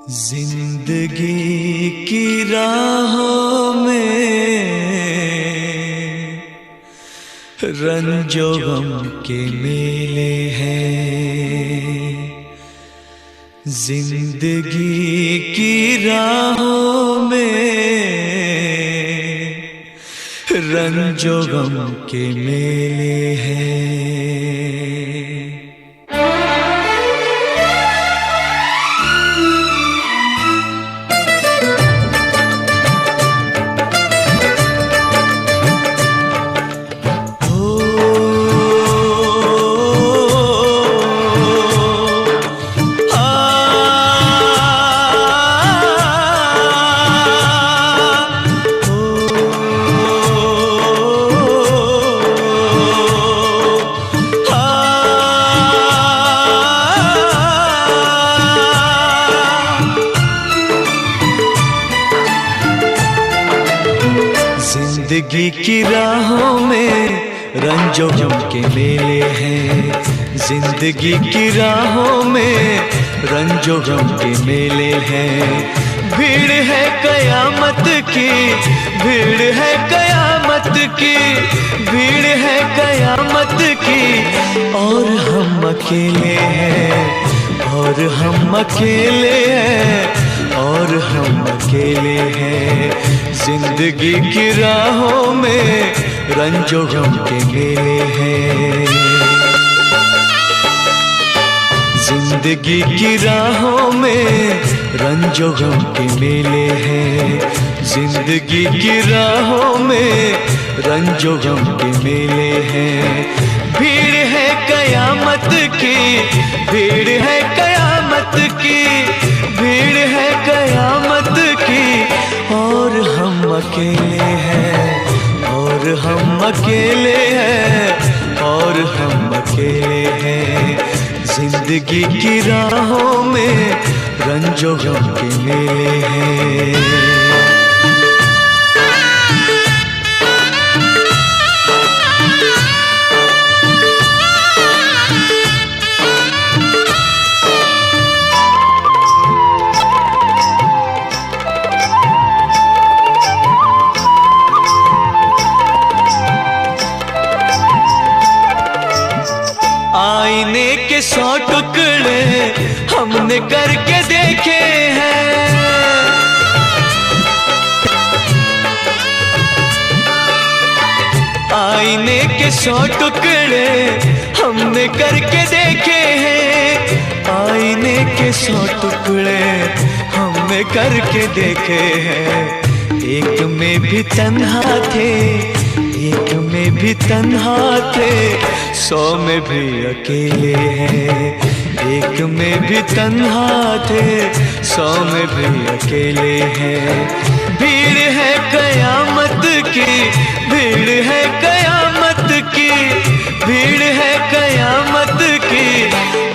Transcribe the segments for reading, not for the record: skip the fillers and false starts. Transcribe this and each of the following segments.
जिंदगी की राहों में रंजो गम के मेले हैं। जिंदगी की राहों में रंजो गम के मेले हैं। जिंदगी की राहों में रंजो गम के मेले हैं। जिंदगी की राहों में रंजो गम के मेले हैं। भीड़ है कयामत की, भीड़ है कयामत की, भीड़ है कयामत की। और हम अकेले हैं, और हम अकेले हैं, और हम अकेले हैं। जिंदगी की राहों में रंजो गम के मेले हैं। जिंदगी की राहों में रंजो गम के मेले हैं। जिंदगी की राहों में रंजो गम के मेले हैं। भीड़ है कयामत की, भीड़ है कयामत की, भीड़ है कयामत की। और हम अकेले हैं, और हम अकेले हैं, और हम अकेले हैं। जिंदगी की राहों में रंजो गम के मेले हैं। आईने के 100 टुकड़े हमने करके देखे हैं। आईने के 100 टुकड़े हमने करके देखे हैं। आईने के 100 टुकड़े हमने करके देखे हैं। एक में भी तन्हा थे, एक में भी तन्हा थे, 100 में भी अकेले हैं। एक में भी तन्हा थे, 100 में भी अकेले हैं। भीड़ है कयामत की, भीड़ है कयामत की, भीड़ है कयामत की।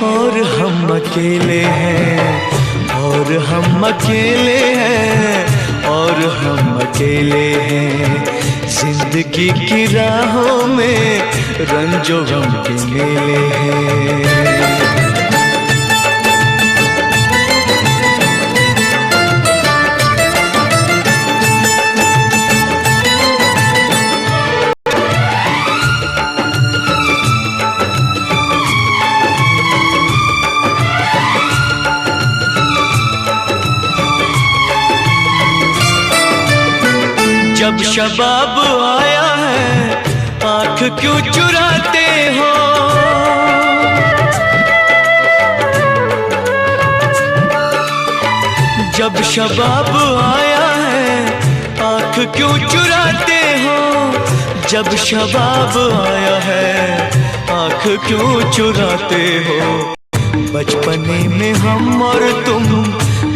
और हम अकेले हैं, और हम अकेले हैं, और हम अकेले हैं। जिंदगी की राहों में रंजो गम के मेले हैं। जब शबाब आया है आँख क्यों चुराते हो। जब शबाब आया है आँख क्यों चुराते हो। जब शबाब आया है आँख क्यों चुराते हो। बचपने में हम और तुम,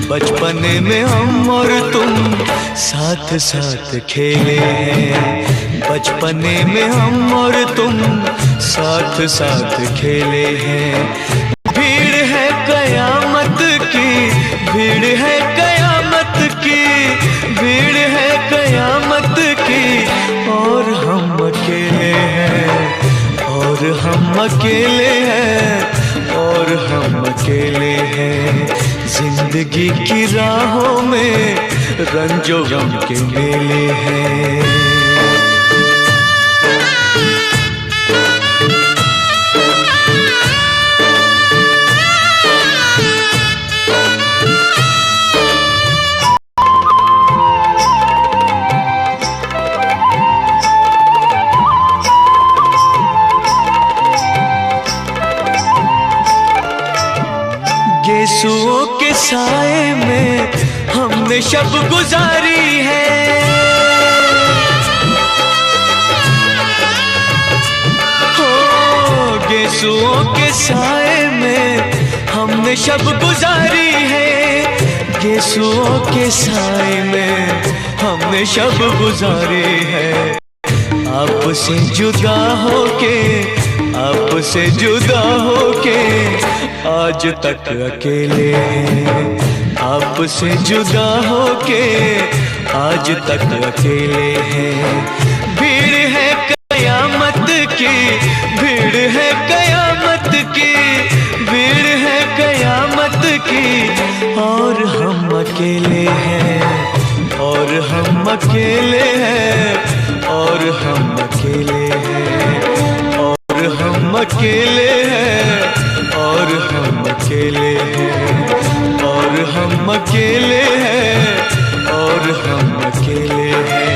बचपने में हम और तुम साथ साथ खेले हैं। बचपने में हम और तुम साथ साथ खेले हैं। भीड़ है कयामत की, भीड़ है कयामत की, भीड़ है कयामत की। और हम अकेले हैं, और हम अकेले हैं, और हम अकेले हैं। जिंदगी की राहों में रंजो गम के मेले हैं। गेसुओं के साए में हमने शब गुजारी है। हो गेसुओं के साए में हमने शब गुजारी है। गेसुओं के साए में हमने शब गुजारी है। आपसे जुदा होके, आपसे जुदा होके आज तक अकेले हैं। आपसे जुदा होके आज तक अकेले हैं। भीड़ है कयामत की, भीड़ है कयामत की, भीड़ है कयामत की, और हम अकेले हैं, और हम अकेले हैं, और हम अकेले हैं, और हम अकेले हैं, और हम अकेले हैं, और हम अकेले हैं, और हम अकेले हैं,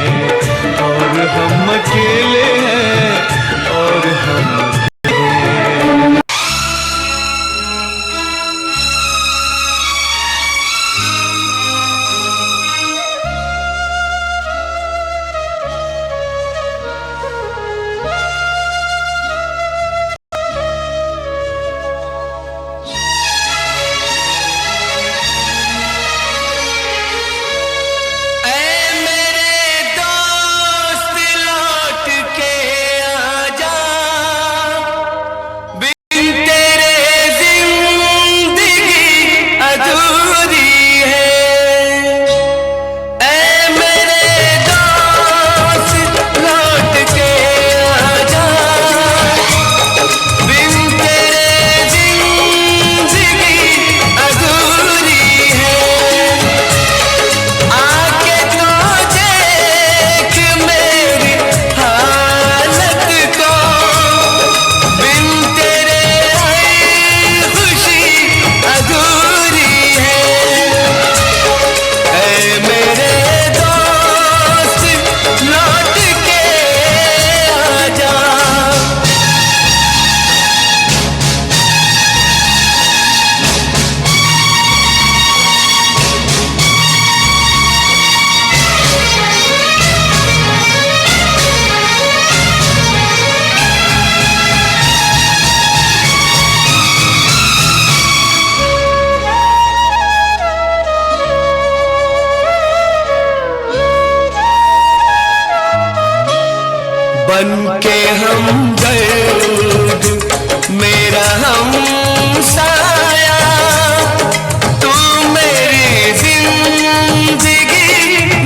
और हम अकेले हैं, और हम अकेले हैं। बन के हम दर्द मेरा हम साया, तू मेरी जिंदगी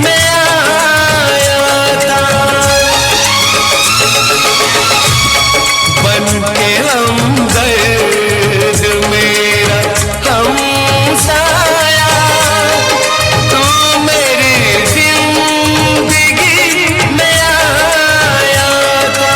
में आया था। बन के हम दर्द मेरा हम साया, तू मेरी जिंदगी में आया था।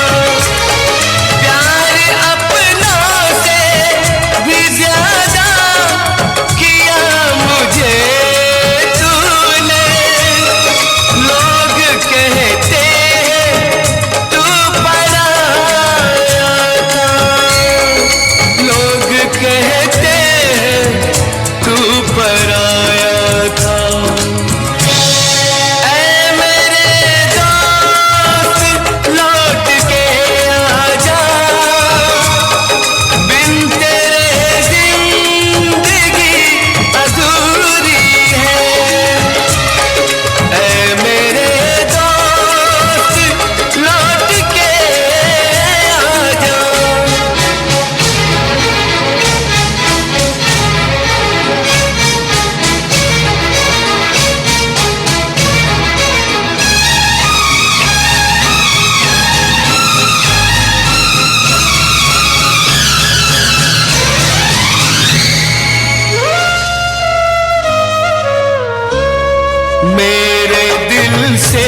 मेरे दिल से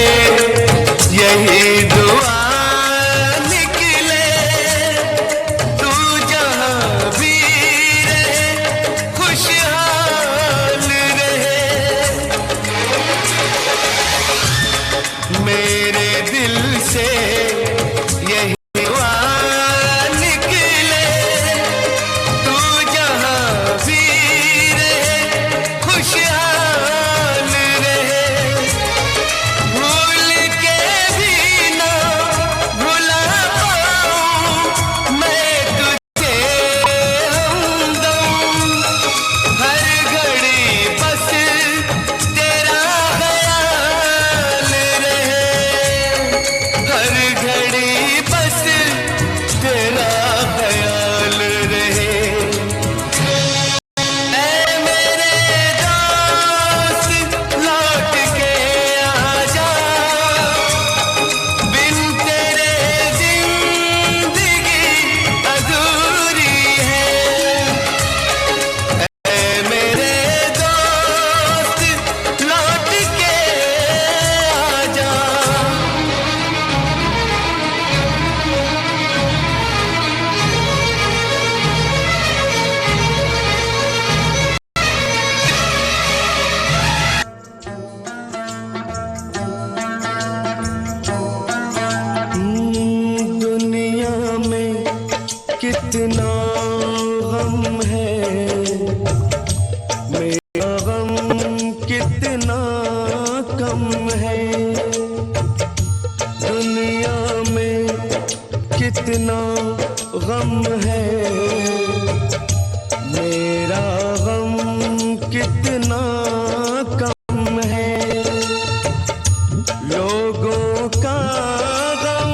यही दुआ निकले, तू जहाँ भी रहे खुशहाल रहे। मेरे दिल से यही दुआ निकले, तू जहाँ भी रहे खुशहाल रहे। भूल के भी ना भुला पाऊं मैं तुझे हमदम, हर घड़ी बस तेरा ख्याल रहे, हर घड़ी बस तेरा ख्याल रहे। ऐ मेरे दोस्त लौट के आजा, बिन तेरे जिंदगी अधूरी है। ऐ मेरे दोस्त लौट के आजा। दुनिया में कितना गम है, मेरा गम कितना कम है। दुनिया में कितना गम है, मेरा गम कितना कम है। लोगों का गम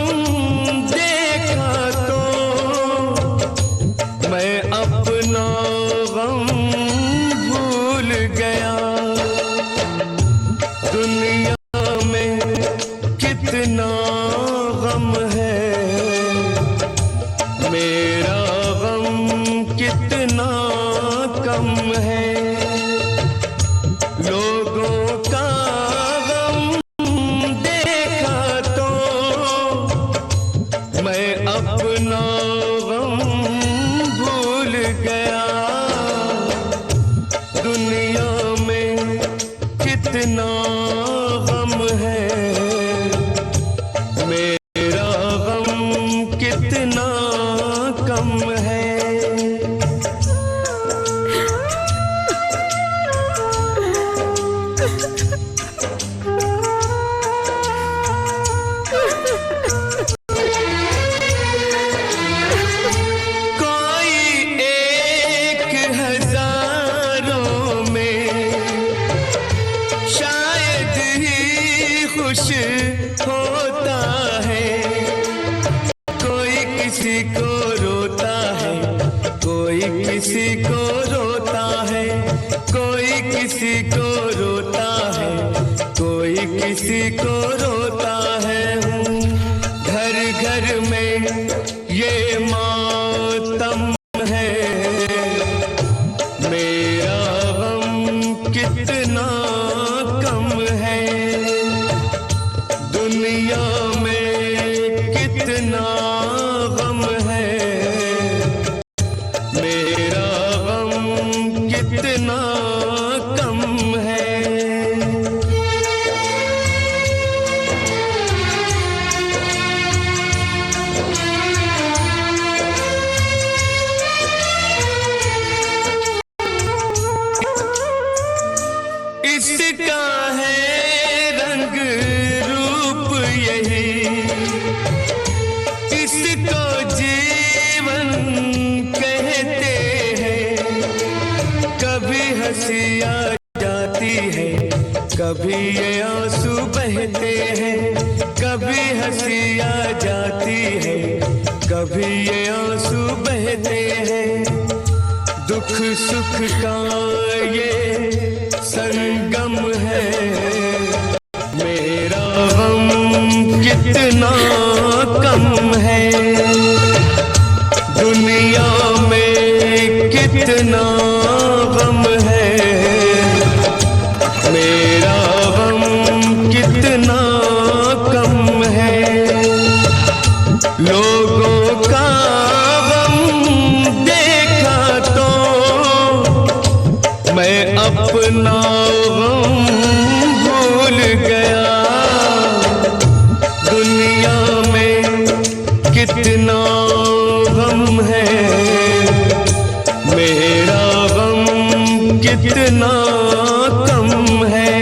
देखा तो मैं अपना गम भूल गया। दुनिया में कितना गम है, मेरा गम कितना कम है। लोगों का गम देखा तो मैं अपना गम भूल गया। दुनिया में कितना गम है, मेरा गम कितना कम है। कोई एक हजारों में शायद ही खुश होता है। कोई किसी को रोता है, कोई किसी को रोता है, कोई किसी को रोता है, कोई किसी को रोता है। घर घर में ये मातम है, मेरा गम कितना कम है। दुनिया में कितना गम है, मेरा गम कितना कम है। इसका है रंग रूप यही, इसको जीवन कहते हैं। कभी हंसी आ जाती है, कभी ये आंसू बहते हैं। कभी हंसी आ जाती है, कभी ये आंसू बहते हैं। दुख सुख का ये संगम है, मेरा गम कितना कम है। दुनिया में कितना गम है, मेरा गम अपना गम भूल गया। दुनिया में कितना गम है, मेरा गम कितना कम है।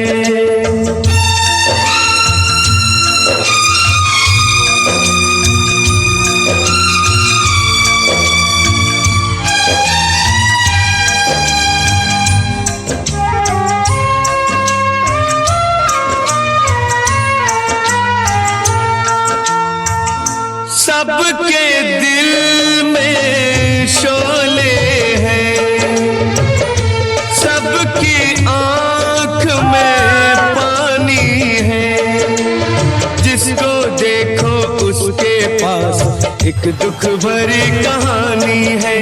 सबके दिल में शोले हैं, सबकी आंख में पानी है। जिसको देखो उसके पास एक दुख भरी कहानी है।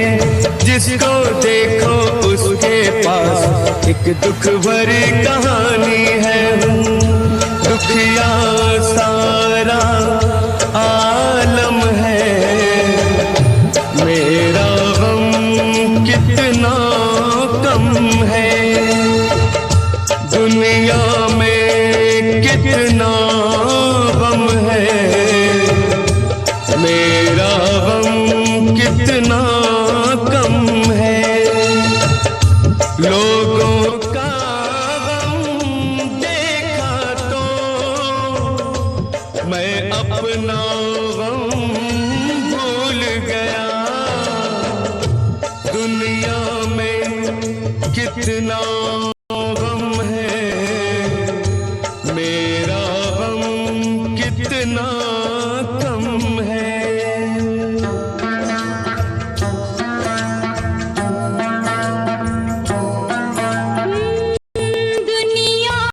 जिसको देखो उसके पास एक दुख भरी कहानी है। दुखिया सारा आलम है, मेरा गम कितना कम है। दुनिया में कितना गम है, मेरा गम कितना कम है। लोगों का गम देखा तो मैं अपना गम भूल गया। दुनिया में कितना गम है, मेरा गम कितना